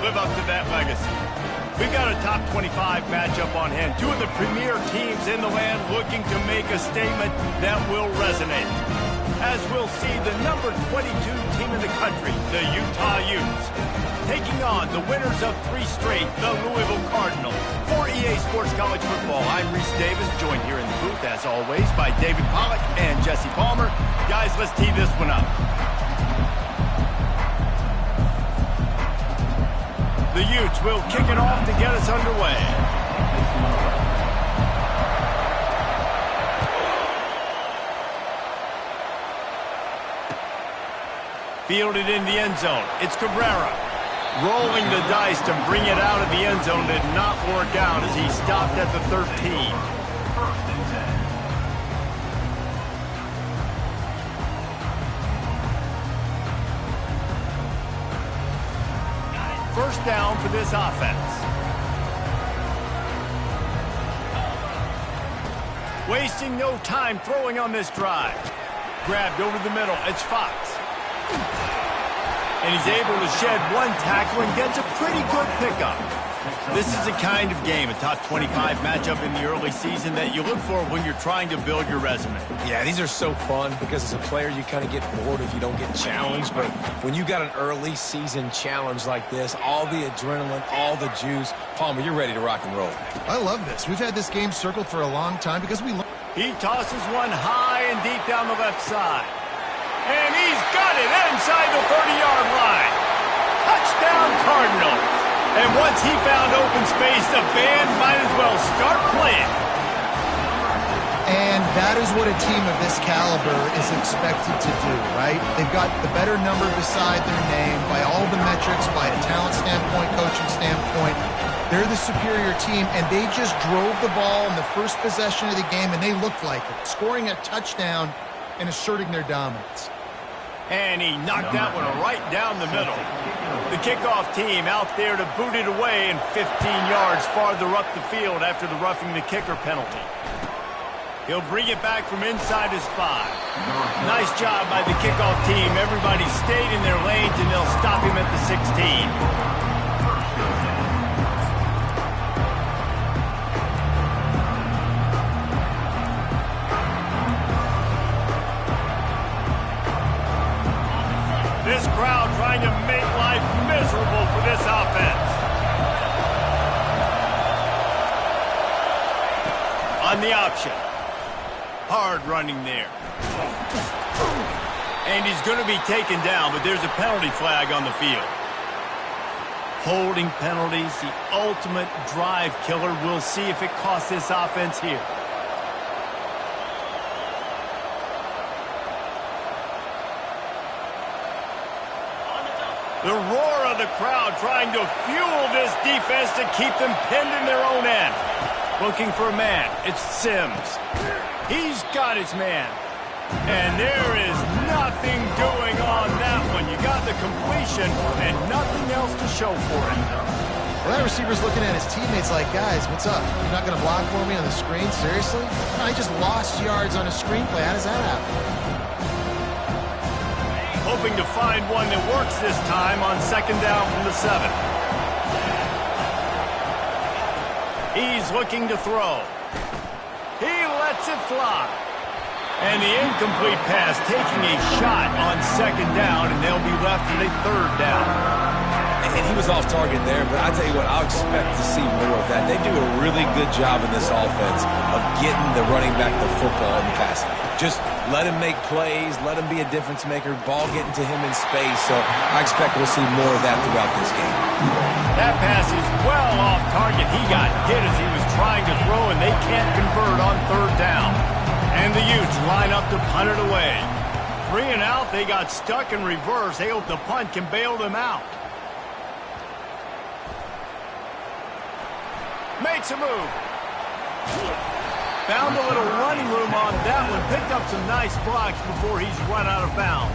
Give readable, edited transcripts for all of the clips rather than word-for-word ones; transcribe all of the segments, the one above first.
live up to that legacy. We've got a top 25 matchup on hand. Two of the premier teams in the land looking to make a statement that will resonate. As we'll see the number 22 team in the country, the Utah Utes, taking on the winners of 3 straight, the Louisville Cardinals. For EA Sports College Football, I'm Reese Davis, joined here in the booth, as always, by David Pollack and Jesse Palmer. Guys, let's tee this one up. The Utes will kick it off to get us underway. Fielded in the end zone. It's Cabrera. Rolling the dice to bring it out of the end zone did not work out as he stopped at the 13. First down for this offense. Wasting no time throwing on this drive. Grabbed over the middle. It's Fox. And he's able to shed one tackle and gets a pretty good pickup. This is the kind of game, a top 25 matchup in the early season, that you look for when you're trying to build your resume. Yeah, these are so fun because as a player, you kind of get bored if you don't get challenged. But when you got an early season challenge like this, all the adrenaline, all the juice, Palmer, you're ready to rock and roll. I love this. We've had this game circled for a long time because we... He tosses one high and deep down the left side. And he's got it inside the 30-yard line. Touchdown, Cardinals. And once he found open space, the band might as well start playing. And that is what a team of this caliber is expected to do, right? They've got the better number beside their name by all the metrics, by a talent standpoint, coaching standpoint. They're the superior team, and they just drove the ball in the first possession of the game, and they looked like it, scoring a touchdown and asserting their dominance. And he knocked that one right down the middle. The kickoff team out there to boot it away and 15 yards farther up the field after the roughing the kicker penalty. He'll bring it back from inside his 5. Nice job by the kickoff team. Everybody stayed in their lanes, and they'll stop him at the 16. This crowd trying to make life miserable for this offense. On the option. Hard running there. And he's going to be taken down, but there's a penalty flag on the field. Holding penalties, the ultimate drive killer. We'll see if it costs this offense here. The roar of the crowd trying to fuel this defense to keep them pinned in their own end. Looking for a man. It's Sims. He's got his man. And there is nothing doing on that one. You got the completion and nothing else to show for it. Well, that receiver's looking at his teammates like, guys, what's up? You're not going to block for me on the screen? Seriously? No, I just lost yards on a screenplay. How does that happen? Hoping to find one that works this time on second down from the 7. He's looking to throw. He lets it fly. And the incomplete pass taking a shot on second down, and they'll be left with a 3rd down. And he was off target there, but I tell you what, I'll expect to see more of that. They do a really good job in this offense of getting the running back the football in the passing. Just let him make plays, let him be a difference maker, ball getting to him in space. So I expect we'll see more of that throughout this game. That pass is well off target. He got hit as he was trying to throw, and they can't convert on 3rd down. And the Utes line up to punt it away. 3 and out, they got stuck in reverse. They hope the punt can bail them out. Makes a move. Found a little running room on that one. Picked up some nice blocks before he's run out of bounds.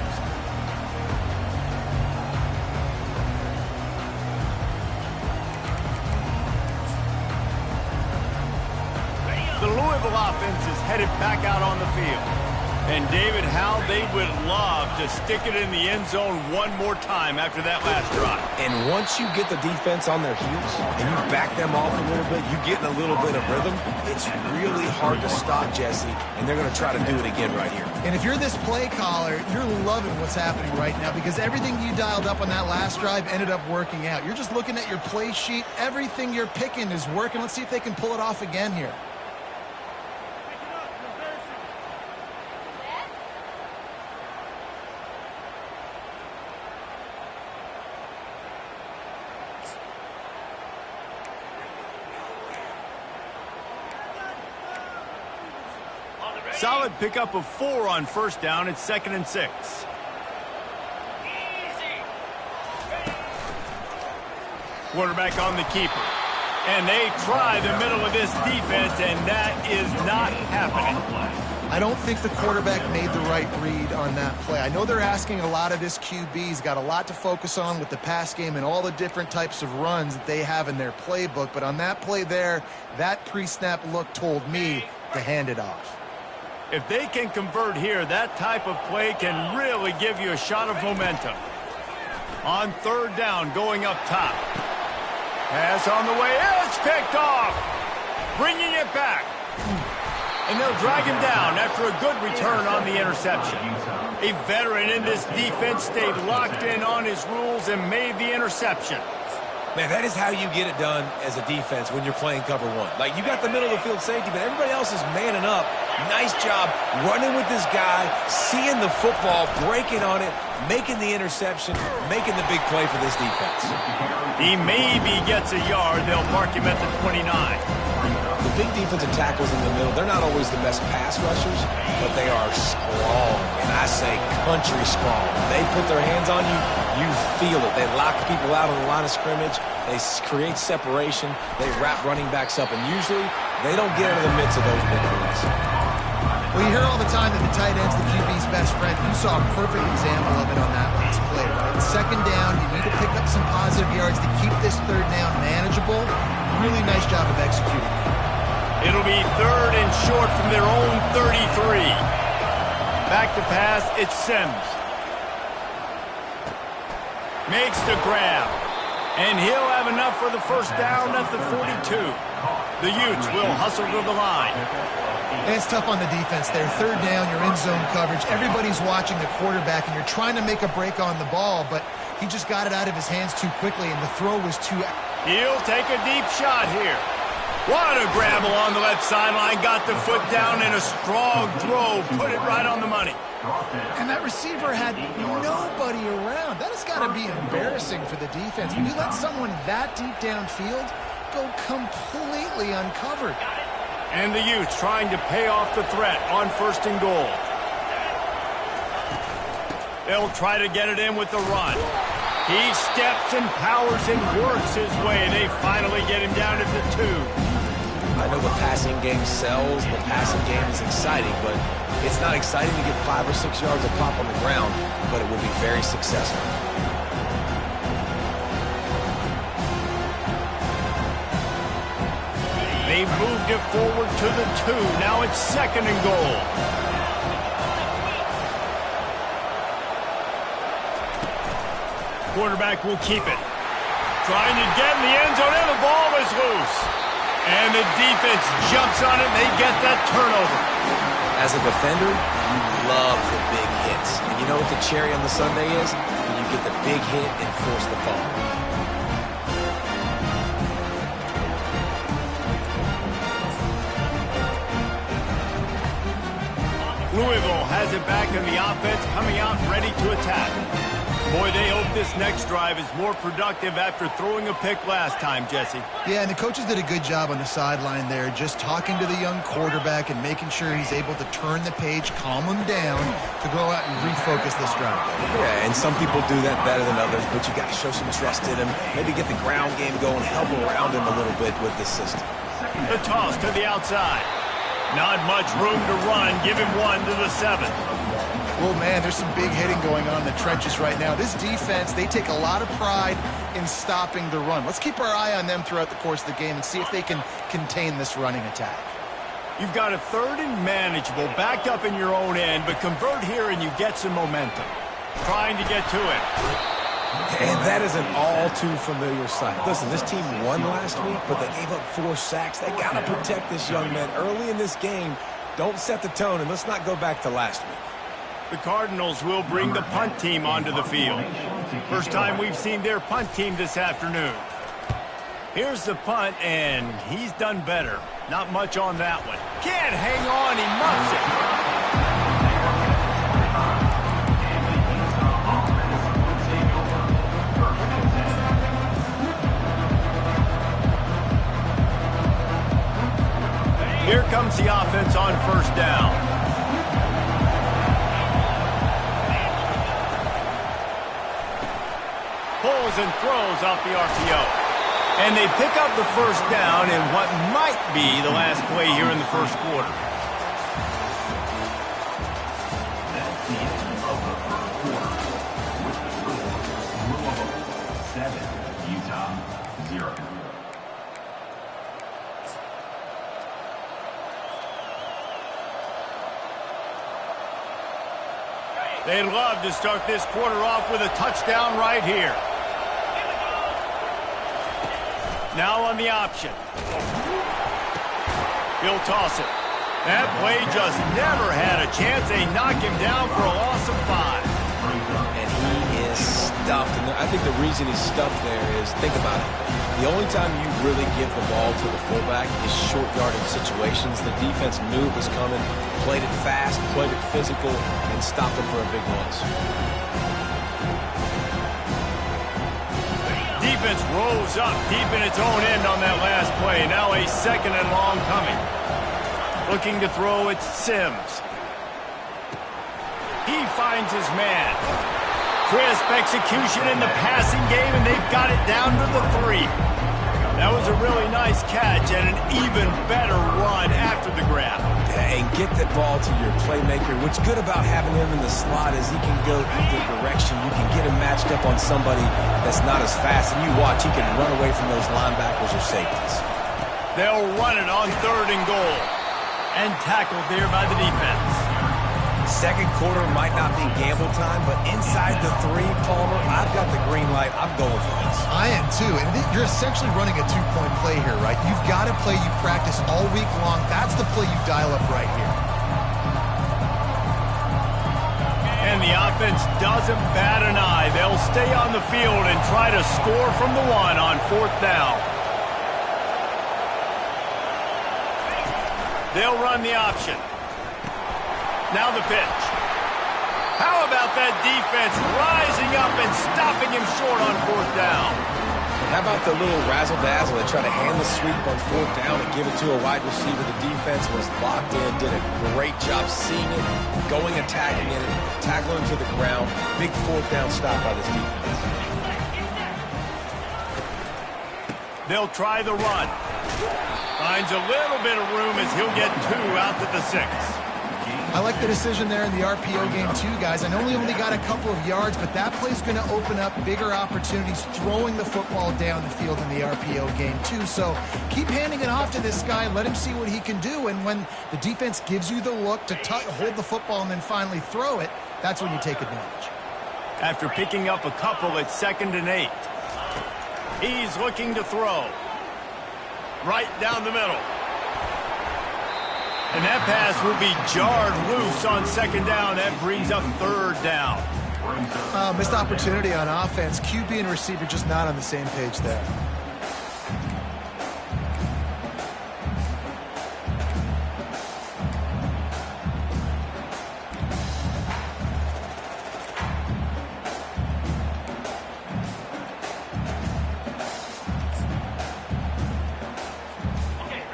The Louisville offense is headed back out on the field. And David, how they would love to stick it in the end zone one more time after that last drive. And once you get the defense on their heels and you back them off a little bit, you get in a little bit of rhythm, it's really hard to stop, Jesse, and they're going to try to do it again right here. And if you're this play caller, you're loving what's happening right now because everything you dialed up on that last drive ended up working out. You're just looking at your play sheet. Everything you're picking is working. Let's see if they can pull it off again here. Solid pickup of 4 on first down. It's 2nd and 6. Quarterback on the keeper. And they try the middle of this defense, and that is not happening. I don't think the quarterback made the right read on that play. I know they're asking a lot of this QB. He's got a lot to focus on with the pass game and all the different types of runs that they have in their playbook. But on that play there, that pre-snap look told me to hand it off. If they can convert here, that type of play can really give you a shot of momentum. On third down, going up top. Pass on the way. It's picked off. Bringing it back. And they'll drag him down after a good return on the interception. A veteran in this defense stayed locked in on his rules and made the interception. Man, that is how you get it done as a defense when you're playing cover one. Like, you got the middle of the field safety, but everybody else is manning up. Nice job running with this guy, seeing the football, breaking on it, making the interception, making the big play for this defense. He maybe gets a yard. They'll mark him at the 29. The big defensive tackles in the middle, they're not always the best pass rushers, but they are strong, and I say country strong. They put their hands on you, you feel it. They lock people out on the line of scrimmage. They create separation. They wrap running backs up, and usually they don't get into the midst of those big plays. Well, you hear all the time that the tight end's the QB's best friend. You saw a perfect example of it on that last play, right? Second down, you need to pick up some positive yards to keep this third down manageable. Really nice job of executing. It'll be 3rd and short from their own 33. Back to pass, it's Sims. Makes the grab. And he'll have enough for the first down at the 42. The Utes will hustle to the line. And it's tough on the defense there. Third down, you're in zone coverage. Everybody's watching the quarterback, and you're trying to make a break on the ball, but he just got it out of his hands too quickly, and the throw was too... He'll take a deep shot here. What a grab along the left sideline. Got the foot down in a strong throw. Put it right on the money. And that receiver had nobody around. That has got to be embarrassing for the defense. When you let someone that deep downfield go completely uncovered. And the Utes trying to pay off the threat on 1st and goal. They'll try to get it in with the run. He steps and powers and works his way. They finally get him down at the 2. I know the passing game sells. The passing game is exciting, but it's not exciting to get 5 or 6 yards of pop on the ground, but it will be very successful. They've moved it forward to the 2. Now it's 2nd and goal. Quarterback will keep it. Trying to get in the end zone, and the ball is loose. And the defense jumps on it, and they get that turnover. As a defender, you love the big hits. And you know what the cherry on the sundae is? When you get the big hit and force the fall. Louisville has it back in the offense, coming out ready to attack. Boy, they hope this next drive is more productive after throwing a pick last time, Jesse. Yeah, and the coaches did a good job on the sideline there, just talking to the young quarterback and making sure he's able to turn the page, calm him down, to go out and refocus this drive. Yeah, and some people do that better than others, but you got to show some trust in him, maybe get the ground game going, help around him a little bit with this system. The toss to the outside. Not much room to run. Give him 1 to the 7. Well, man, there's some big hitting going on in the trenches right now. This defense, they take a lot of pride in stopping the run. Let's keep our eye on them throughout the course of the game and see if they can contain this running attack. You've got a 3rd and manageable, backed up in your own end, but convert here and you get some momentum. Trying to get to it. And that is an all too familiar sight. Listen, this team won last week, but they gave up 4 sacks. They got to protect this young man early in this game. Don't set the tone, and let's not go back to last week. The Cardinals will bring the punt team onto the field. First time we've seen their punt team this afternoon. Here's the punt, and he's done better. Not much on that one. Can't hang on, he muffs it. Here comes the offense on 1st down. Pulls and throws off the RPO. And they pick up the 1st down in what might be the last play here in the 1st quarter. Louisville 7, Utah 0. They'd love to start this quarter off with a touchdown right here. Now on the option. He'll toss it. That play just never had a chance. They knock him down for a loss of 5. And he is stuffed. And I think the reason he's stuffed there is, think about it. The only time you really give the ball to the fullback is short yardage situations. The defense knew it was coming, played it fast, played it physical, and stopped him for a big loss. Defense rose up deep in its own end on that last play. Now a 2nd and long coming. Looking to throw, it's Sims. He finds his man. Crisp execution in the passing game, and they've got it down to the 3. That was a really nice catch and an even better run after the grab. And get the ball to your playmaker. What's good about having him in the slot is he can go either direction. You can get him matched up on somebody that's not as fast. And you watch, he can run away from those linebackers or safeties. They'll run it on 3rd and goal. And tackled there by the defense. 2nd quarter might not be gamble time, but inside the 3, Palmer, I've got the green light. I'm going for this. I am too. And you're essentially running a 2-point play here, right? You've got a play you practice all week long. That's the play you dial up right here. And the offense doesn't bat an eye. They'll stay on the field and try to score from the 1 on 4th down. They'll run the option. Now the pitch. How about that defense rising up and stopping him short on 4th down? And how about the little razzle-dazzle? They try to hand the sweep on 4th down and give it to a wide receiver. The defense was locked in, did a great job seeing it, going attacking it, tackling to the ground. Big 4th down stop by this defense. They'll try the run. Finds a little bit of room as he'll get 2 out to the 6. I like the decision there in the RPO game too, guys. I know he only got a couple of yards, but that play's going to open up bigger opportunities throwing the football down the field in the RPO game too. So keep handing it off to this guy. Let him see what he can do. And when the defense gives you the look to hold the football and then finally throw it, that's when you take advantage. After picking up a couple at 2nd and 8. He's looking to throw. Right down the middle. And that pass will be jarred loose on 2nd down. That brings up 3rd down. Missed opportunity on offense. QB and receiver just not on the same page there.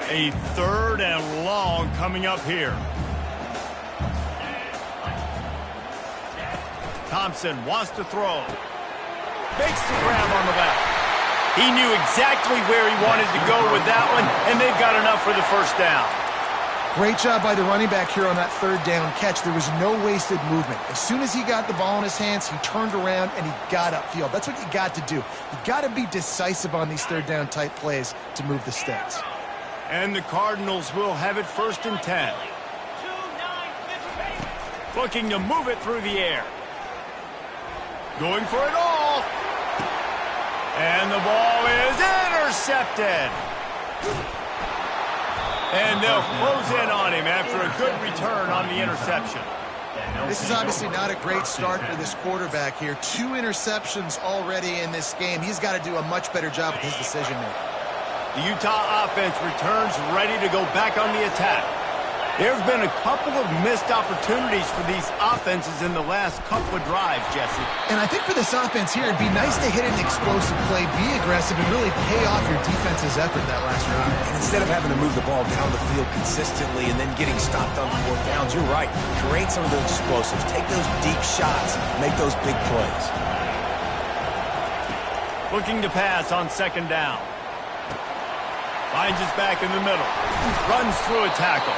A 3rd and long coming up here. Thompson wants to throw. Makes the grab on the left. He knew exactly where he wanted to go with that one, and they've got enough for the 1st down. Great job by the running back here on that 3rd down catch. There was no wasted movement. As soon as he got the ball in his hands, he turned around and he got upfield. That's what you got to do. You got to be decisive on these 3rd down type plays to move the sticks. And the Cardinals will have it 1st and 10. Looking to move it through the air. Going for it all. And the ball is intercepted. And they'll close in on him after a good return on the interception. This is obviously not a great start for this quarterback here. 2 interceptions already in this game. He's got to do a much better job with his decision-making. The Utah offense returns ready to go back on the attack. There have been a couple of missed opportunities for these offenses in the last couple of drives, Jesse. And I think for this offense here, it'd be nice to hit an explosive play, be aggressive, and really pay off your defense's effort that last drive. And instead of having to move the ball down the field consistently and then getting stopped on 4th downs, you're right. Create some of those explosives. Take those deep shots. Make those big plays. Looking to pass on 2nd down. Finds his back in the middle. Runs through a tackle.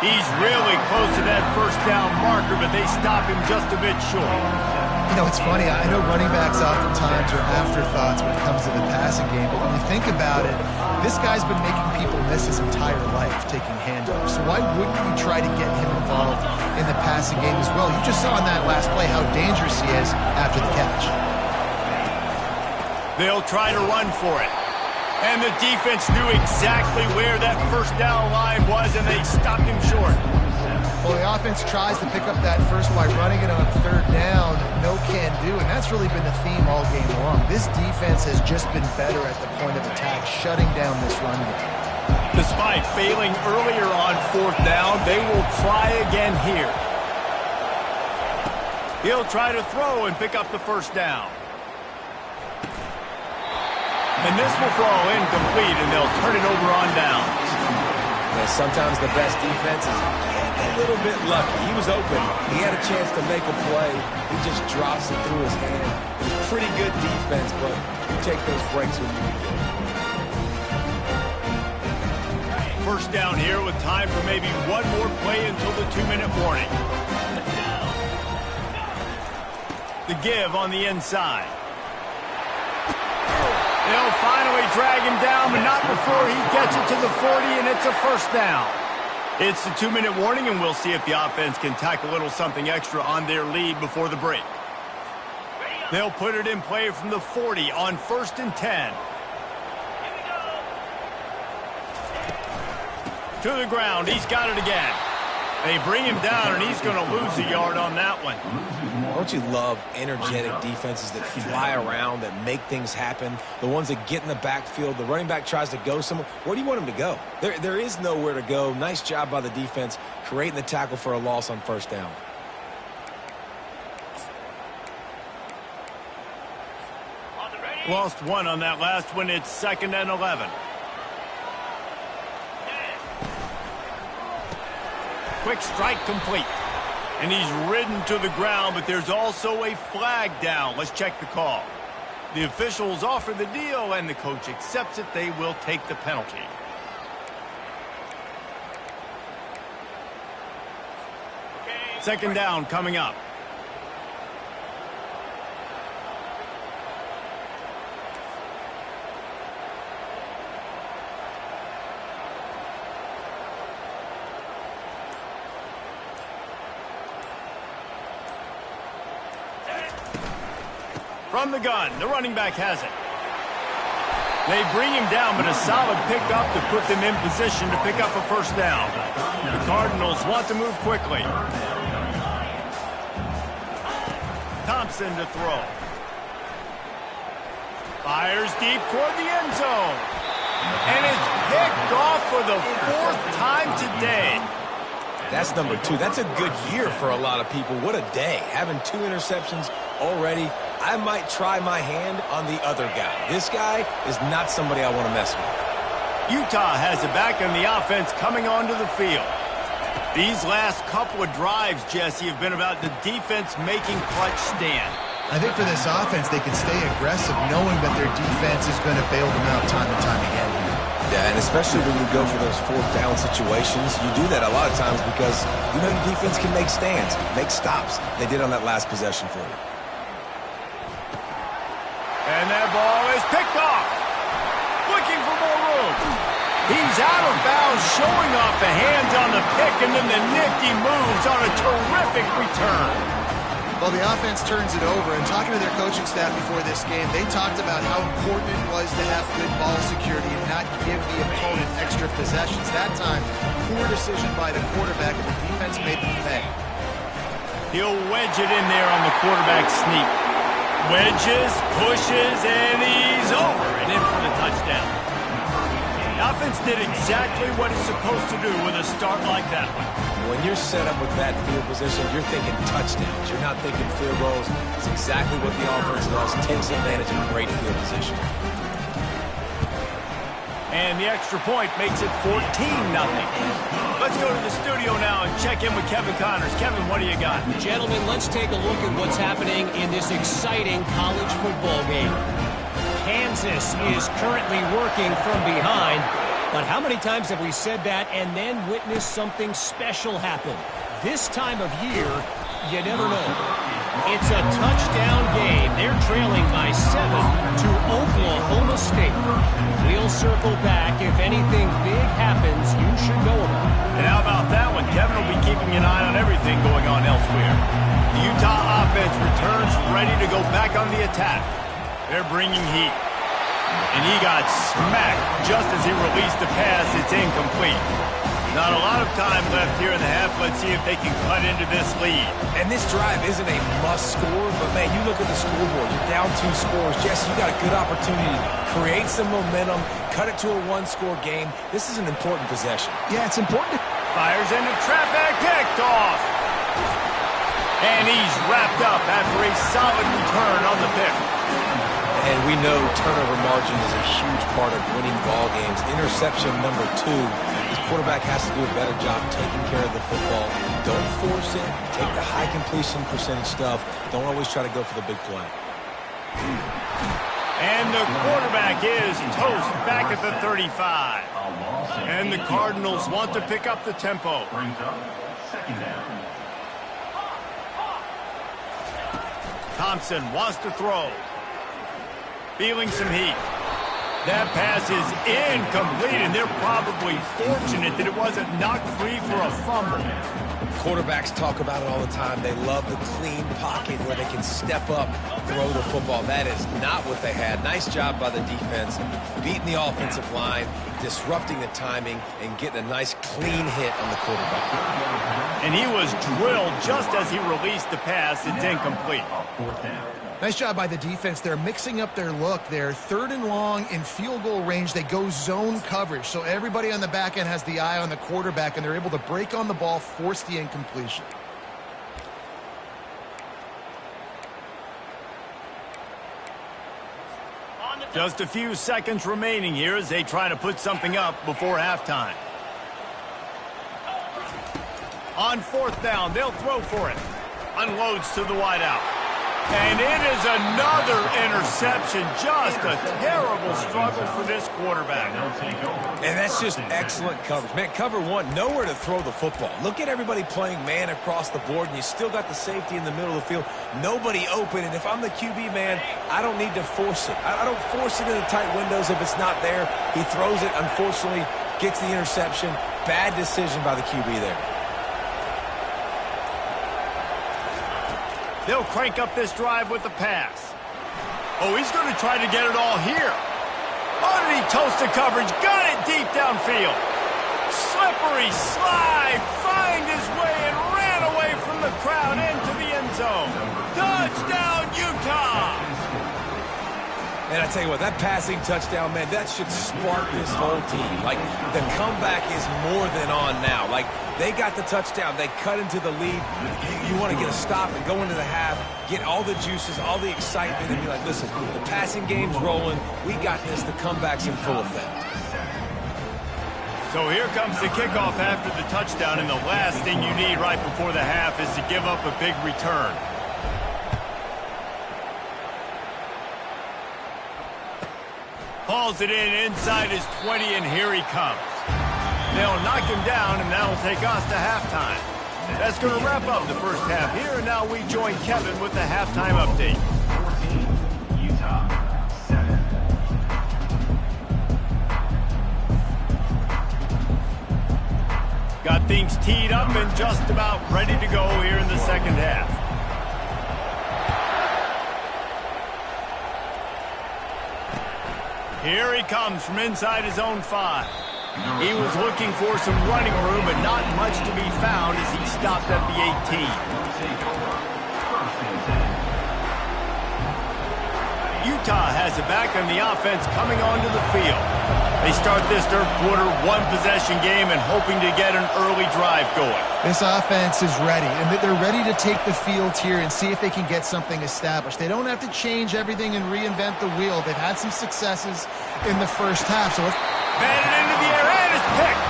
He's really close to that 1st down marker, but they stop him just a bit short. You know, it's funny. I know running backs oftentimes are afterthoughts when it comes to the passing game, but when you think about it, this guy's been making people miss his entire life taking handoffs. So why wouldn't you try to get him involved in the passing game as well? You just saw in that last play how dangerous he is after the catch. They'll try to run for it. And the defense knew exactly where that 1st down line was, and they stopped him short. Well, the offense tries to pick up that first by running it on 3rd down. No can do, and that's really been the theme all game long. This defense has just been better at the point of attack, shutting down this run game. Despite failing earlier on 4th down, they will try again here. He'll try to throw and pick up the 1st down. And this will fall incomplete, and they'll turn it over on downs. Yeah, sometimes the best defense is a little bit lucky. He was open. He had a chance to make a play. He just drops it through his hand. It was pretty good defense, but you take those breaks when you need it. 1st down here with time for maybe one more play until the 2-minute warning. The give on the inside. They'll finally drag him down, but not before he gets it to the 40, and it's a 1st down. It's the 2-minute warning, and we'll see if the offense can tack a little something extra on their lead before the break. They'll put it in play from the 40 on 1st and 10. To the ground. He's got it again. They bring him down, and he's going to lose a yard on that one. Don't you love energetic defenses that fly around, that make things happen? The ones that get in the backfield. The running back tries to go somewhere. Where do you want him to go? There is nowhere to go. Nice job by the defense creating the tackle for a loss on 1st down. Lost 1 on that last one. It's 2nd and 11. Quick strike complete. And he's ridden to the ground, but there's also a flag down. Let's check the call. The officials offer the deal, and the coach accepts it. They will take the penalty. Second down coming up. From the gun, the running back has it. They bring him down, but a solid pickup to put them in position to pick up a 1st down. The Cardinals want to move quickly. Thompson to throw. Fires deep toward the end zone. And it's picked off for the 4th time today. That's number 2. That's a good year for a lot of people. What a day. Having 2 interceptions already. I might try my hand on the other guy. This guy is not somebody I want to mess with. Utah has it back, and the offense coming onto the field. These last couple of drives, Jesse, have been about the defense making clutch stand. I think for this offense, they can stay aggressive knowing that their defense is going to bail them out time and time again. Yeah, and especially when you go for those 4th down situations, you do that a lot of times because you know your defense can make stands, make stops. They did on that last possession for you. And that ball is picked off. Looking for more room. He's out of bounds, showing off the hands on the pick, and then the nifty moves on a terrific return. Well, the offense turns it over, and talking to their coaching staff before this game, they talked about how important it was to have good ball security and not give the opponent extra possessions. That time, poor decision by the quarterback, and the defense made them pay. He'll wedge it in there on the quarterback sneak. Wedges, pushes, and he's over and in for the touchdown. The offense did exactly what it's supposed to do with a start like that one. When you're set up with that field position, you're thinking touchdowns. You're not thinking field goals. It's exactly what the offense does. Takes advantage of great field position. And the extra point makes it 14-0. Let's go to the studio now and check in with Kevin Connors. Kevin, what do you got? Gentlemen, let's take a look at what's happening in this exciting college football game. Kansas is currently working from behind, but how many times have we said that and then witnessed something special happen? This time of year, you never know. It's a touchdown game. They're trailing by 7 to Oklahoma State. We'll circle back. If anything big happens, you should know about it. And how about that one? Kevin will be keeping an eye on everything going on elsewhere. The Utah offense returns ready to go back on the attack. They're bringing heat. And he got smacked just as he released the pass. It's incomplete. Not a lot of time left here in the half. Let's see if they can cut into this lead. And this drive isn't a must score, but man, you look at the scoreboard. You're down 2 scores. Jesse, you got a good opportunity to create some momentum, cut it to a 1-score game. This is an important possession. Yeah, it's important. Fires into traffic, picked off. And he's wrapped up after a solid return on the pick. And we know turnover margin is a huge part of winning ball games. Interception number 2. This quarterback has to do a better job taking care of the football. Don't force it. Take the high completion percentage stuff. Don't always try to go for the big play. And the quarterback is toast back at the 35. And the Cardinals want to pick up the tempo. Brings up second down. Thompson wants to throw. Feeling some heat. That pass is incomplete, and they're probably fortunate that it wasn't knocked free for a fumble. Quarterbacks talk about it all the time. They love the clean pocket where they can step up, throw the football. That is not what they had. Nice job by the defense, beating the offensive line, disrupting the timing, and getting a nice clean hit on the quarterback. And he was drilled just as he released the pass. It's incomplete. Fourth down. Nice job by the defense. They're mixing up their look. They're 3rd and long in field goal range. They go zone coverage. So everybody on the back end has the eye on the quarterback, and they're able to break on the ball, force the incompletion. Just a few seconds remaining here as they try to put something up before halftime. On 4th down, they'll throw for it. Unloads to the wideout. And it is another interception. Just a terrible struggle for this quarterback. And that's just excellent coverage. Man, cover 1, nowhere to throw the football. Look at everybody playing man across the board, and you still got the safety in the middle of the field. Nobody open, and if I'm the QB, man, I don't need to force it. I don't force it into tight windows if it's not there. He throws it, unfortunately, gets the interception. Bad decision by the QB there. They'll crank up this drive with the pass. Oh, he's going to try to get it all here. Oh, did he toast the coverage? Got it deep downfield. Slippery slide. Find his way and ran away from the crowd into the end zone. Touchdown, Utah. And I tell you what, that passing touchdown, man, that should spark this whole team. Like, the comeback is more than on now. Like, they got the touchdown. They cut into the lead. You want to get a stop and go into the half, get all the juices, all the excitement, and be like, listen, the passing game's rolling. We got this. The comeback's in full effect. So here comes the kickoff after the touchdown, and the last thing you need right before the half is to give up a big return. Hauls it in inside his 20, and here he comes. They'll knock him down, and that'll take us to halftime. That's going to wrap up the first half here, and now we join Kevin with the halftime update. 14, Utah, 7. Everything's teed up and just about ready to go here in the second half. Here he comes from inside his own 5. He was looking for some running room, but not much to be found as he stopped at the 18. Utah has it back on the offense coming onto the field. They start this third quarter one-possession game and hoping to get an early drive going. This offense is ready, and they're ready to take the field here and see if they can get something established. They don't have to change everything and reinvent the wheel. They've had some successes in the first half. So batted into the air, and it's picked.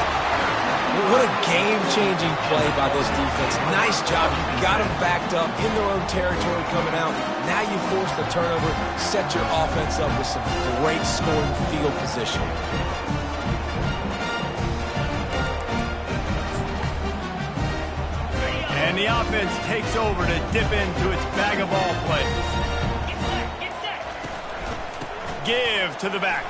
What a game-changing play by this defense. Nice job. You got them backed up in their own territory coming out. Now you force the turnover, set your offense up with some great scoring field position. And the offense takes over to dip into its bag of ball plays. Give to the back.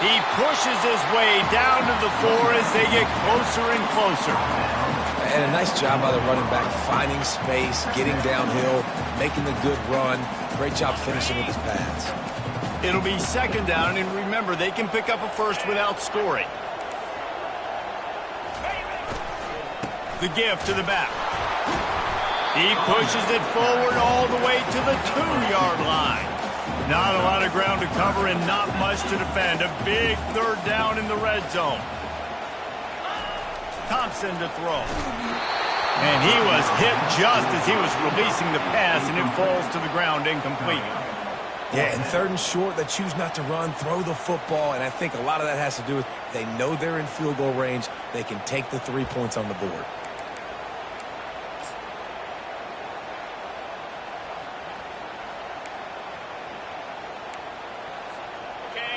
He pushes his way down to the floor as they get closer and closer. And a nice job by the running back, finding space, getting downhill, making the good run. Great job finishing with his pads. It'll be second down, and remember, they can pick up a first without scoring. The give to the back. He pushes it forward all the way to the 2-yard line. Not a lot of ground to cover and not much to defend. A big third down in the red zone. Thompson to throw. And he was hit just as he was releasing the pass, and it falls to the ground incomplete. Yeah, and third and short, they choose not to run, throw the football, and I think a lot of that has to do with they know they're in field goal range. They can take the 3 points on the board.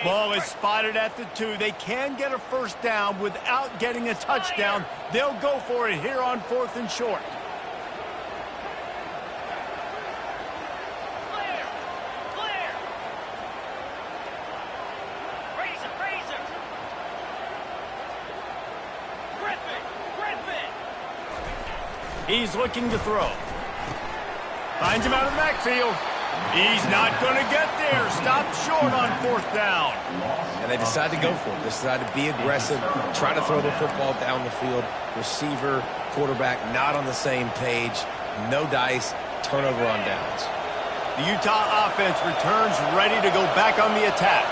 Ball is spotted at the 2. They can get a first down without getting a touchdown. They'll go for it here on 4th and short. Clear. Razor. Griffin. He's looking to throw. Finds him out of the backfield. He's not going to get there. Stopped short on 4th down. And they decide to go for it. They decide to be aggressive, try to throw the football down the field. Receiver, quarterback, not on the same page. No dice, turnover on downs. The Utah offense returns ready to go back on the attack.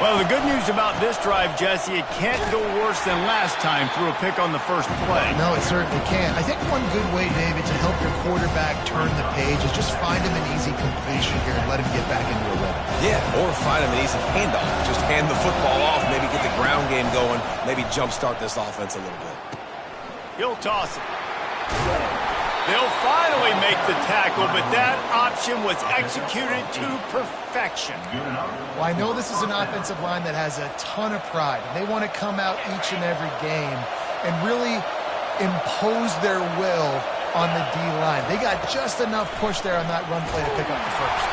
Well, the good news about this drive, Jesse, it can't go worse than last time through a pick on the first play. No, it certainly can't. I think one good way, David, to help your quarterback turn the page is just find him an easy completion here and let him get back into a rhythm. Yeah, or find him an easy handoff. Just hand the football off, maybe get the ground game going, maybe jumpstart this offense a little bit. He'll toss it. They'll finally make the tackle, but that option was executed to perfection. Well, I know this is an offensive line that has a ton of pride. They want to come out each and every game and really impose their will on the D-line. They got just enough push there on that run play to pick up the first.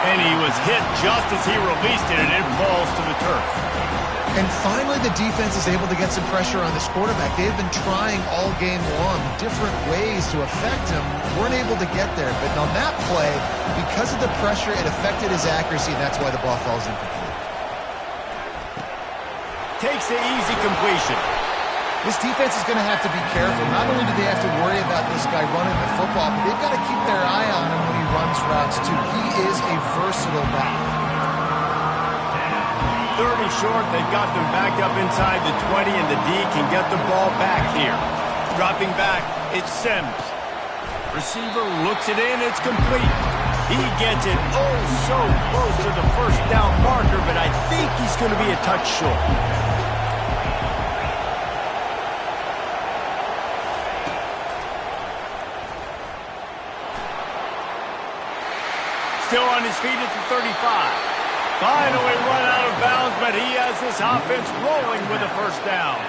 And he was hit just as he released it, and it falls to the turf. And finally, the defense is able to get some pressure on this quarterback. They've been trying all game long different ways to affect him. Weren't able to get there. But on that play, because of the pressure, it affected his accuracy, and that's why the ball falls incomplete. Takes the easy completion. This defense is going to have to be careful. Not only do they have to worry about this guy running the football, but they've got to keep their eye on him when he runs routes, too. He is a versatile back. 30 short, they've got them backed up inside the 20, and the D can get the ball back here. Dropping back, it's Sims. Receiver looks it in, it's complete. He gets it oh so close to the first down marker, but I think he's going to be a touch short. Still on his feet at the 35. Finally run out of bounds, but he has this offense rolling with a first down.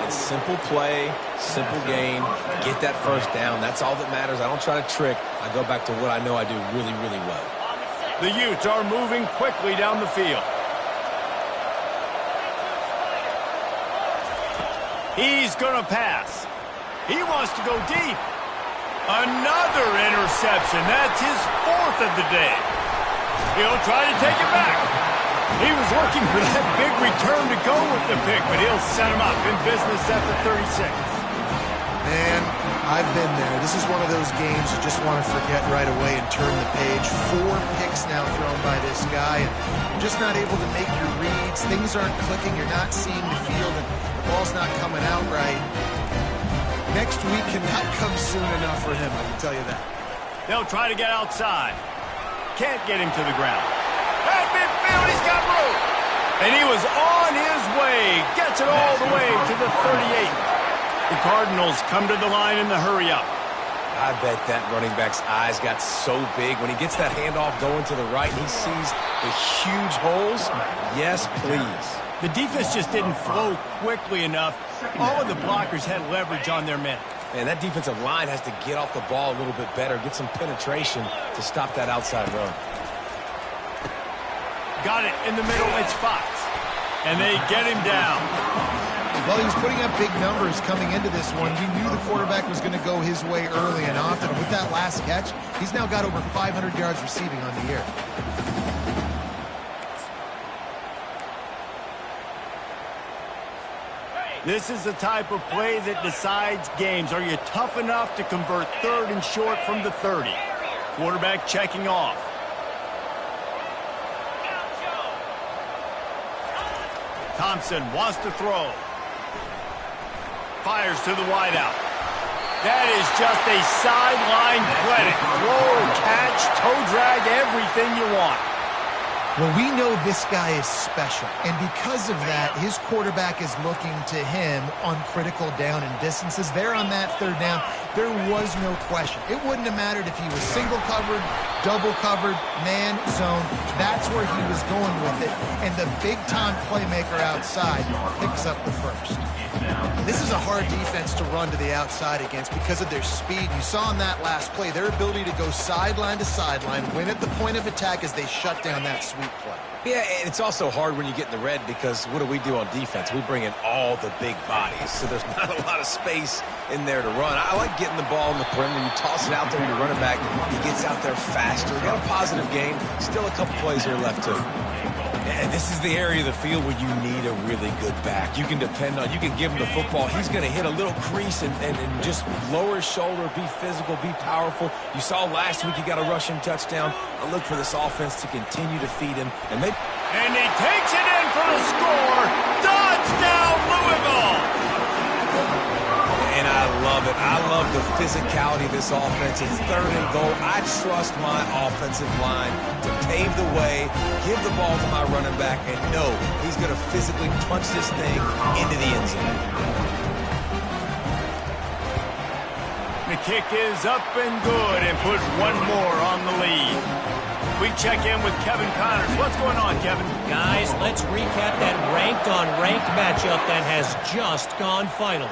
It's simple play, simple game. Get that first down. That's all that matters. I don't try to trick. I go back to what I know I do really, really well. The Utes are moving quickly down the field. He's going to pass. He wants to go deep. Another interception. That's his 4th of the day. He'll try to take it back. He was looking for that big return to go with the pick, but he'll set him up in business at the 36. Man, I've been there. This is one of those games you just want to forget right away and turn the page. 4 picks now thrown by this guy, and you're just not able to make your reads. Things aren't clicking. You're not seeing the field, and the ball's not coming out right. Next week cannot come soon enough for him, I can tell you that. They'll try to get outside. Can't get him to the ground. At midfield, he's got room. And he was on his way. Gets it all the way to the 38. The Cardinals come to the line in the hurry-up. I bet that running back's eyes got so big. When he gets that handoff going to the right, he sees the huge holes. Yes, please. The defense just didn't flow quickly enough. All of the blockers had leverage on their men. Man, that defensive line has to get off the ball a little bit better, get some penetration to stop that outside run. Got it in the middle. It's Fox. And they get him down. Well, he was putting up big numbers coming into this one. We knew the quarterback was going to go his way early and often. With that last catch, he's now got over 500 yards receiving on the year. This is the type of play that decides games. Are you tough enough to convert 3rd and short from the 30? Quarterback checking off. Thompson wants to throw. Fires to the wideout. That is just a sideline credit. Throw, catch, toe drag, everything you want. Well, we know this guy is special, and because of that, his quarterback is looking to him on critical down and distances. There on that 3rd down, there was no question. It wouldn't have mattered if he was single covered, double covered, man, zone. That's where he was going with it, and the big-time playmaker outside picks up the first. This is a hard defense to run to the outside against because of their speed. You saw in that last play their ability to go sideline to sideline, win at the point of attack as they shut down that sweep play. Yeah, and it's also hard when you get in the red because what do on defense? We bring in all the big bodies, so there's not a lot of space in there to run. I like getting the ball in the perimeter. You toss it out there to your running back. He gets out there faster. Got a positive game. Still a couple plays here left, too. And this is the area of the field where you need a really good back. You can depend on, you can give him the football. He's going to hit a little crease and just lower his shoulder, be physical, be powerful. You saw last week he got a rushing touchdown. I look for this offense to continue to feed him. And he takes it in for the score. Touchdown, Louisville! And I love it. I love the physicality of this offense. It's 3rd and goal. I trust my offensive line to pave the way, give the ball to my running back, and know he's going to physically punch this thing into the end zone. The kick is up and good and puts one more on the lead. We check in with Kevin Connors. What's going on, Kevin? Guys, let's recap that ranked-on-ranked matchup that has just gone final.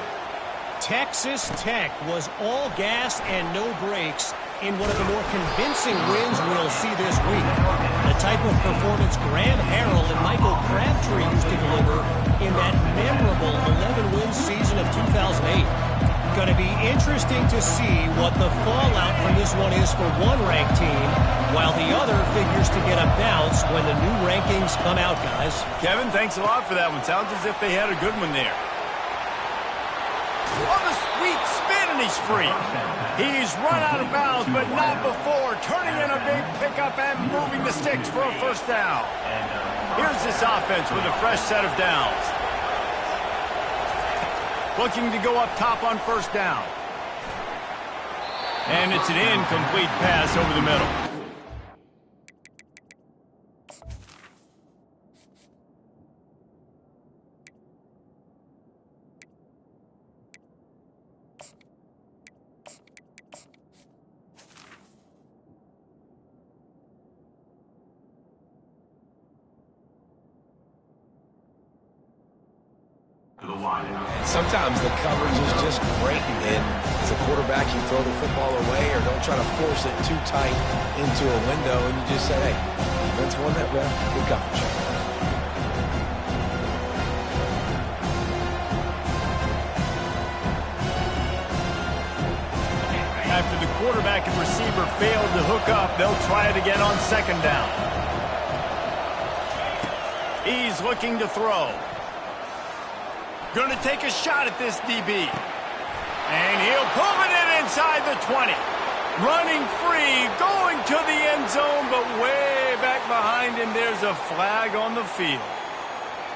Texas Tech was all gas and no brakes in one of the more convincing wins we'll see this week. The type of performance Graham Harrell and Michael Crabtree used to deliver in that memorable 11-win season of 2008. Going to be interesting to see what the fallout from this one is for one ranked team, while the other figures to get a bounce when the new rankings come out, guys. Kevin, thanks a lot for that one. Sounds as if they had a good one there. On the sweet spin, and he's free. He's run out of bounds, but not before. Turning in a big pickup and moving the sticks for a 1st down. Here's this offense with a fresh set of downs. Looking to go up top on 1st down. And it's an incomplete pass over the middle. Sometimes the coverage is just great, and as a quarterback, you throw the football away or don't try to force it too tight into a window, and you just say, hey, defense won that rep, good coverage. quarterback and receiver failed to hook up. They'll try it again on second down. He's looking to throw. Going to take a shot at this DB. And he'll pull it in inside the 20. Running free, going to the end zone, but way back behind him, there's a flag on the field.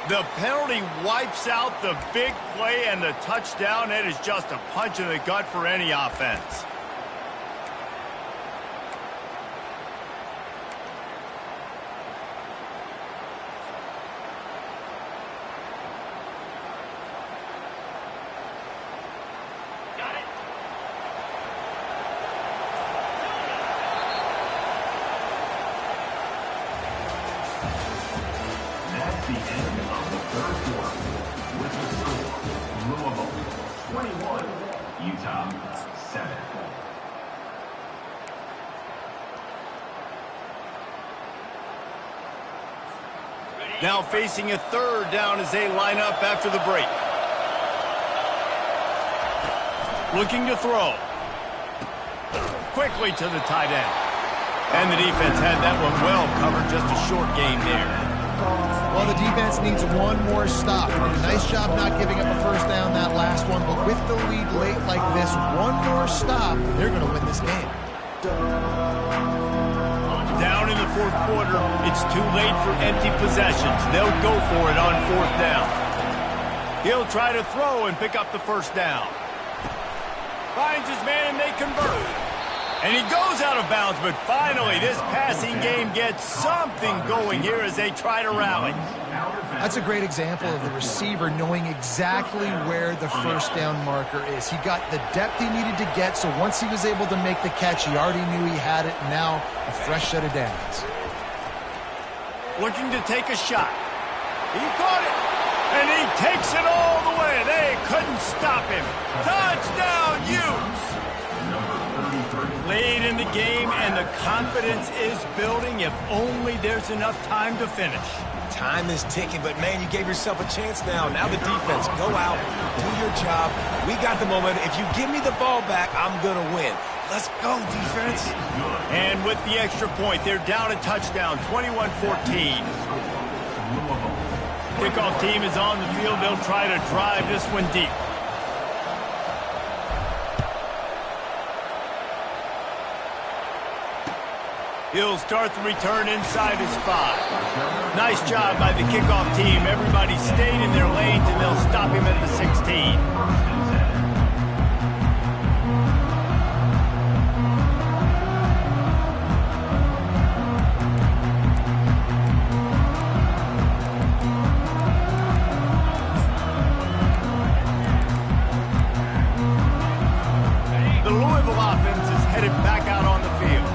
The penalty wipes out the big play and the touchdown. It is just a punch in the gut for any offense. That's the end of the third quarter. With the score, Louisville 21, Utah 7. Now facing a third down as they line up after the break. Looking to throw. Quickly to the tight end. And the defense had that one well covered. Just a short game there. Well, the defense needs one more stop. They did a nice job not giving up a first down that last one, but with the lead late like this, one more stop, they're going to win this game. Down in the fourth quarter, it's too late for empty possessions. They'll go for it on fourth down. He'll try to throw and pick up the first down. Finds his man and they convert. And he goes out of bounds, but finally this passing game gets something going here as they try to rally. That's a great example of the receiver knowing exactly where the first down marker is. He got the depth he needed to get, so once he was able to make the catch, he already knew he had it. Now a fresh set of downs. Looking to take a shot. He caught it, and he takes it all the way. They couldn't stop him. Touchdown, Utes! Late in the game, and the confidence is building. If only there's enough time to finish. Time is ticking, but, man, you gave yourself a chance now. Now the defense, go out, do your job. We got the momentum. If you give me the ball back, I'm going to win. Let's go, defense. And with the extra point, they're down a touchdown, 21-14. Kickoff team is on the field. They'll try to drive this one deep. He'll start the return inside his 5. Nice job by the kickoff team. Everybody stayed in their lanes, and they'll stop him at the 16. The Louisville offense is headed back out on the field.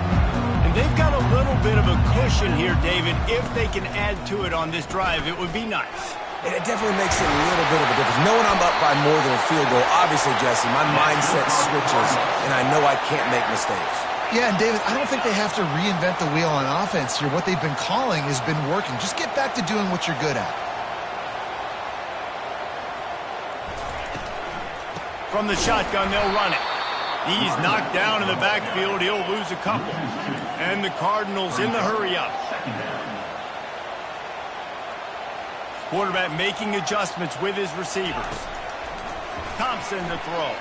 They've got a little bit of a cushion here, David. If they can add to it on this drive, it would be nice. It definitely makes it a little bit of a difference. Knowing I'm up by more than a field goal, obviously, Jesse, my mindset switches, and I know I can't make mistakes. Yeah, and David, I don't think they have to reinvent the wheel on offense here. What they've been calling has been working. Just get back to doing what you're good at. From the shotgun, they'll run it. He's knocked down in the backfield. He'll lose a couple. And the Cardinals in the hurry-up. Quarterback making adjustments with his receivers. Thompson to throw.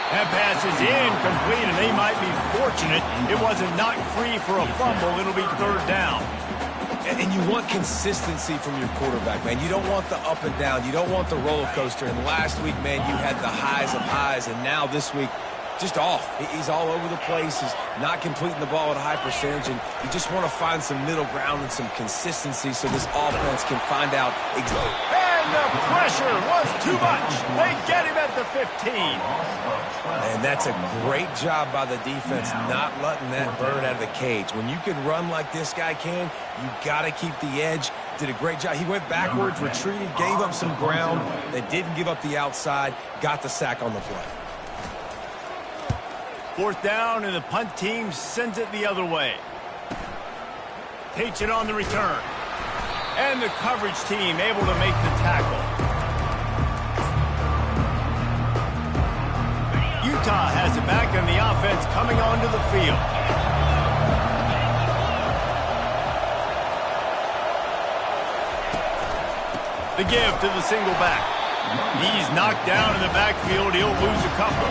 That pass is incomplete, and they might be fortunate it wasn't knocked free for a fumble. It'll be third down. And you want consistency from your quarterback, man. You don't want the up and down. You don't want the roller coaster. And last week, man, you had the highs of highs, and now this week, just off. He's all over the place. He's not completing the ball at a high percentage, and you just want to find some middle ground and some consistency so this offense can find out exactly. And the pressure was too much. They get him at the 15. And that's a great job by the defense, not letting that bird out of the cage. When you can run like this guy can, you got to keep the edge. Did a great job. He went backwards, retreated, gave up some ground. They didn't give up the outside, got the sack on the play. Fourth down, and the punt team sends it the other way. Takes it on the return. And the coverage team able to make the tackle. Utah has it back in the offense coming onto the field. The give to the single back. He's knocked down in the backfield. He'll lose a couple.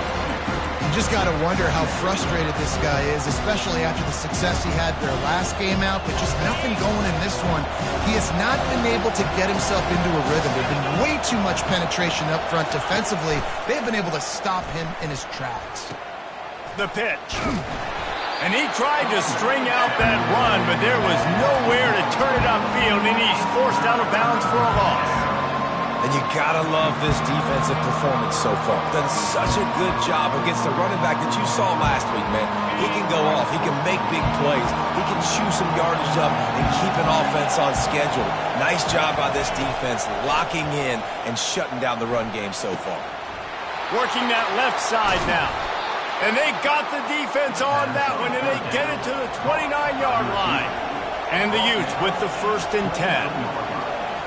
You just got to wonder how frustrated this guy is, especially after the success he had their last game out, but just nothing going in this one. He has not been able to get himself into a rhythm. There's been way too much penetration up front defensively. They've been able to stop him in his tracks. The pitch. And he tried to string out that run, but there was nowhere to turn it upfield, and he's forced out of bounds for a loss. And you gotta love this defensive performance so far. Done such a good job against the running back that you saw last week, man. He can go off. He can make big plays. He can chew some yardage up and keep an offense on schedule. Nice job by this defense locking in and shutting down the run game so far. Working that left side now. And they got the defense on that one, and they get it to the 29-yard line. And the Utes with the 1st and 10.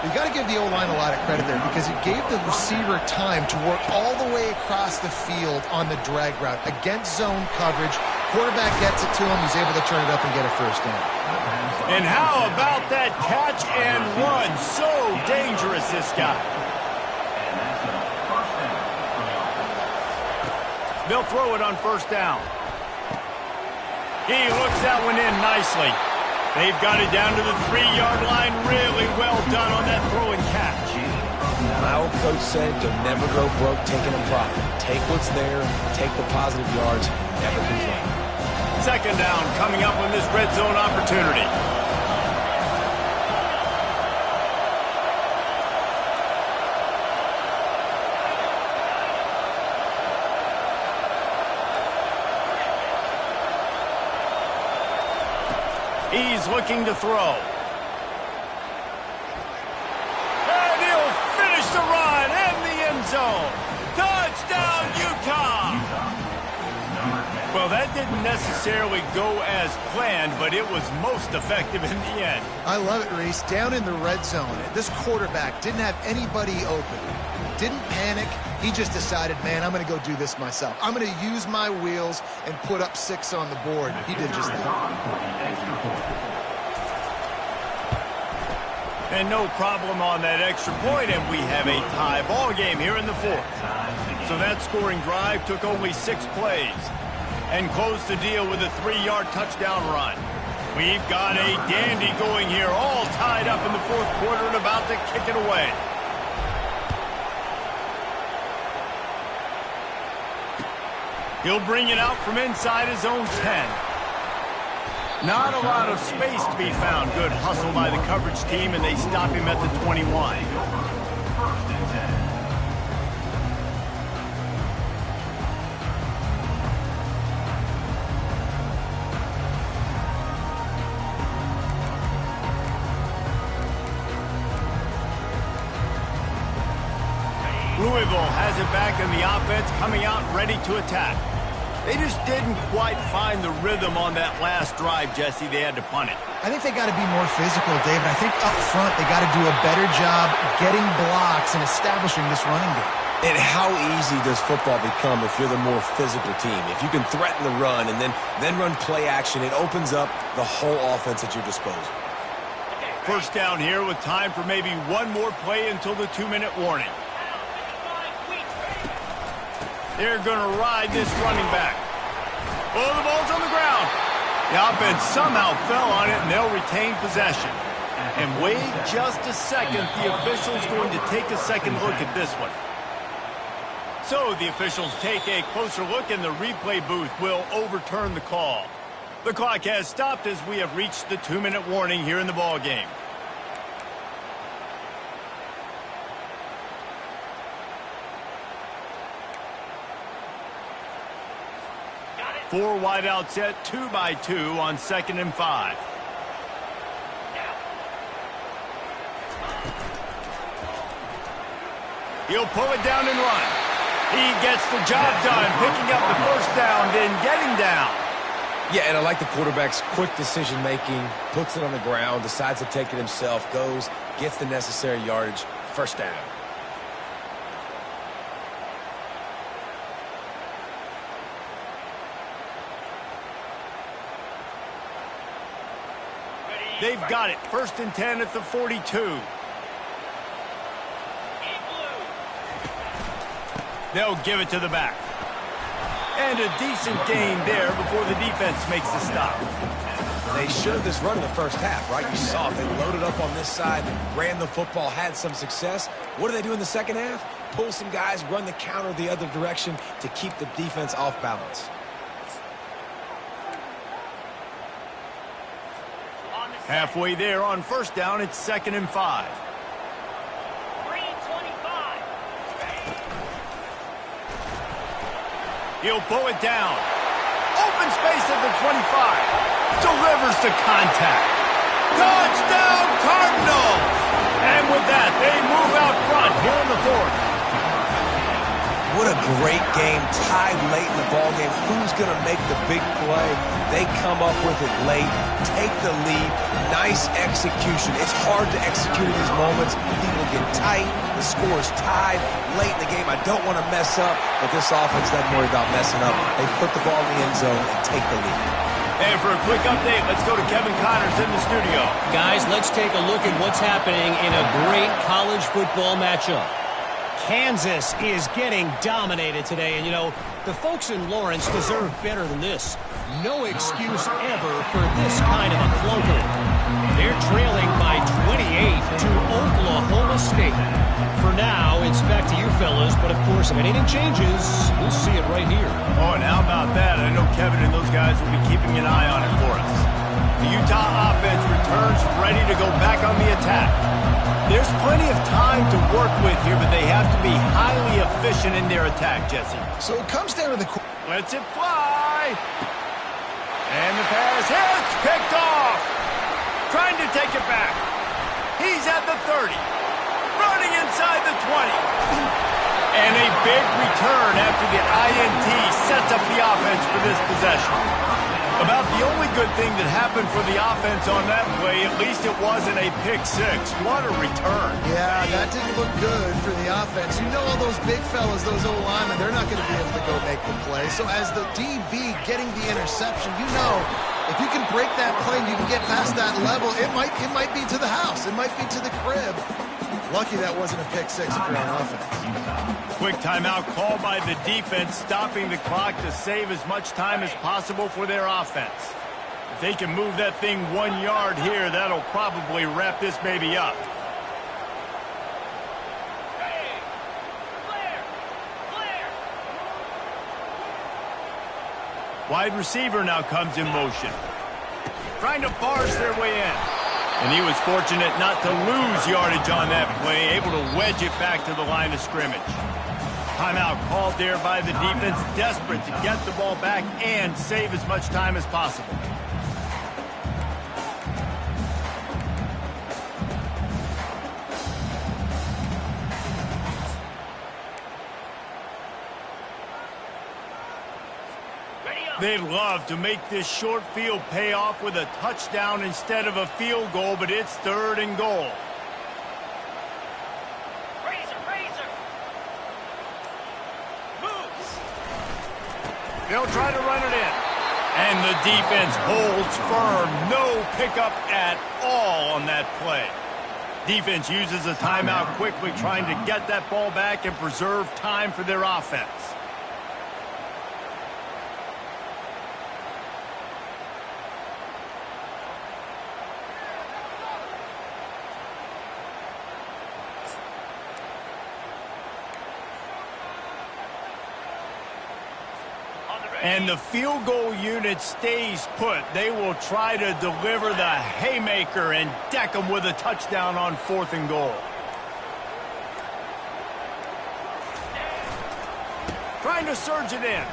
You got to give the O-line a lot of credit there because it gave the receiver time to work all the way across the field on the drag route against zone coverage. Quarterback gets it to him. He's able to turn it up and get a 1st down. And how about that catch and run? So dangerous, this guy. They'll throw it on 1st down. He looks that one in nicely. They've got it down to the 3-yard line. Really well done on that throw and catch. My old coach said you'll never go broke taking a profit. Take what's there, take the positive yards, and never complain. 2nd down coming up on this red zone opportunity. He's looking to throw. And he'll finish the run in the end zone. Touchdown, Utah! Well, that didn't necessarily go as planned, but it was most effective in the end. I love it, Reese. Down in the red zone, this quarterback didn't have anybody open. Didn't panic. He just decided, man, I'm going to go do this myself. I'm going to use my wheels and put up 6 on the board. He did just that. And no problem on that extra point, and we have a tie ball game here in the 4th. So that scoring drive took only 6 plays and closed the deal with a 3-yard touchdown run. We've got a dandy going here, all tied up in the 4th quarter and about to kick it away. He'll bring it out from inside his own 10. Not a lot of space to be found. Good hustle by the coverage team, and they stop him at the 21. Louisville has it back in the offense, coming out ready to attack. They just didn't quite find the rhythm on that last drive, Jesse. They had to punt it. I think they got to be more physical, David. I think up front they got to do a better job getting blocks and establishing this running game. And how easy does football become if you're the more physical team? If you can threaten the run and then run play action, it opens up the whole offense at your disposal. 1st down here with time for maybe one more play until the 2-minute warning. They're going to ride this running back. Oh, the ball's on the ground. The offense somehow fell on it, and they'll retain possession. And wait just a second. The official's going to take a second look at this one. So the officials take a closer look, and the replay booth will overturn the call. The clock has stopped as we have reached the 2-minute warning here in the ball game. Four wide out set, 2-by-2 on 2nd and 5. He'll pull it down and run. He gets the job done, picking up the 1st down, then getting down. Yeah, and I like the quarterback's quick decision-making, puts it on the ground, decides to take it himself, goes, gets the necessary yardage, 1st down. They've got it. 1st and 10 at the 42. They'll give it to the back. And a decent gain there before the defense makes the stop. They showed this run in the first half, right? You saw it. They loaded up on this side, ran the football, had some success. What do they do in the second half? Pull some guys, run the counter the other direction to keep the defense off balance. Halfway there on 1st down, it's 2nd and 5. He'll pull it down. Open space at the 25. Delivers to contact. Touchdown, Cardinals! And with that, they move out front here in the 4th. What a great game, tied late in the ballgame. Who's going to make the big play? They come up with it late, take the lead. Nice execution. It's hard to execute in these moments. People get tight. The score is tied late in the game. I don't want to mess up, but this offense doesn't worry about messing up. They put the ball in the end zone and take the lead. And for a quick update, let's go to Kevin Connors in the studio. Guys, let's take a look at what's happening in a great college football matchup. Kansas is getting dominated today, and you know, the folks in Lawrence deserve better than this. No excuse ever for this kind of a clunker. They're trailing by 28 to Oklahoma State. For now, it's back to you fellas, but of course, if anything changes, we'll see it right here. Oh, and how about that? I know Kevin and those guys will be keeping an eye on it for us. The Utah offense returns ready to go back on the attack. There's plenty of time to work with here, but they have to be highly efficient in their attack, Jesse. So it comes down to the... Lets it fly. And the pass hits, picked off. Trying to take it back. He's at the 30. Running inside the 20. And a big return after the INT sets up the offense for this possession. About the only good thing that happened for the offense on that play, at least it wasn't a pick six. What a return. Yeah, that didn't look good for the offense. You know all those big fellas, those O-linemen, they're not going to be able to go make the play. So as the DB getting the interception, you know, if you can break that play and you can get past that level, it might be to the house. It might be to the crib. Lucky that wasn't a pick six if you're on offense. Quick timeout called by the defense, stopping the clock to save as much time as possible for their offense. If they can move that thing 1 yard here, that'll probably wrap this baby up. Wide receiver now comes in motion. Trying to barge their way in. And he was fortunate not to lose yardage on that play, able to wedge it back to the line of scrimmage. Timeout called there by the defense, desperate to get the ball back and save as much time as possible. They'd love to make this short field pay off with a touchdown instead of a field goal, but it's 3rd and goal. Razor. Moves. They'll try to run it in. And the defense holds firm. No pickup at all on that play. Defense uses a timeout quickly, trying to get that ball back and preserve time for their offense. And the field goal unit stays put. They will try to deliver the haymaker and deck them with a touchdown on 4th and goal. Trying to surge it in.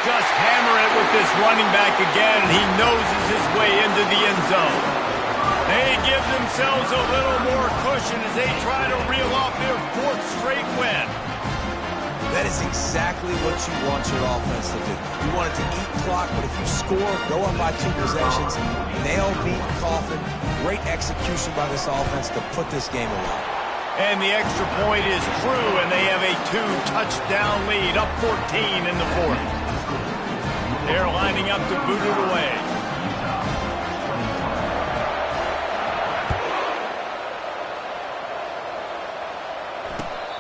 Just hammer it with this running back again, and he noses his way into the end zone. They give themselves a little more cushion as they try to reel off their 4th straight win. That is exactly what you want your offense to do. You want it to eat clock, but if you score, go up by 2 possessions, nail, beat, coffin, great execution by this offense to put this game away. And the extra point is true, and they have a 2-touchdown lead, up 14 in the 4th. They're lining up to boot it away.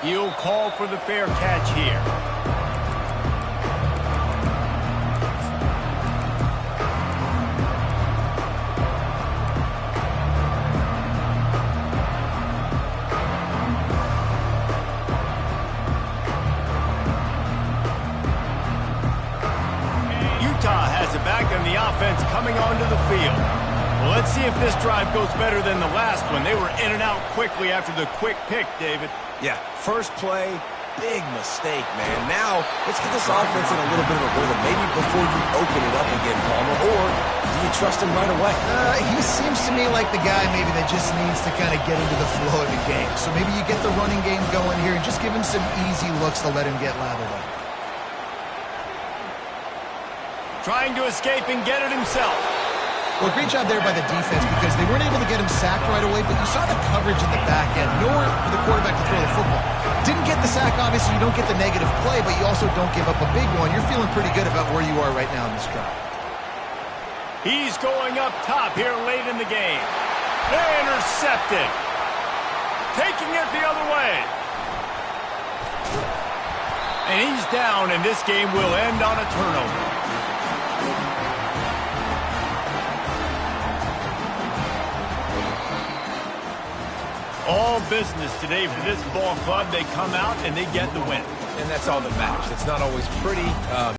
He'll call for the fair catch here. Utah has it back and the offense coming onto the field. Well, let's see if this drive goes better than the last one. They were in and out quickly after the quick pick, David. Yeah, first play, big mistake, man. Now, let's get this offense in a little bit of a rhythm. Maybe before you open it up again, Palmer, or do you trust him right away? He seems to me like the guy maybe that just needs to kind of get into the flow of the game. So maybe you get the running game going here and just give him some easy looks to let him get lathered up. Trying to escape and get it himself. Well, great job there by the defense because they weren't able to get him sacked right away, but you saw the coverage in the back end. Nowhere for the quarterback to throw the football. Didn't get the sack, obviously. You don't get the negative play, but you also don't give up a big one. You're feeling pretty good about where you are right now in this drive. He's going up top here late in the game. Intercepted. Taking it the other way. And he's down, and this game will end on a turnover. All business today for this ball club. They come out and they get the win. And that's all that matters. It's not always pretty.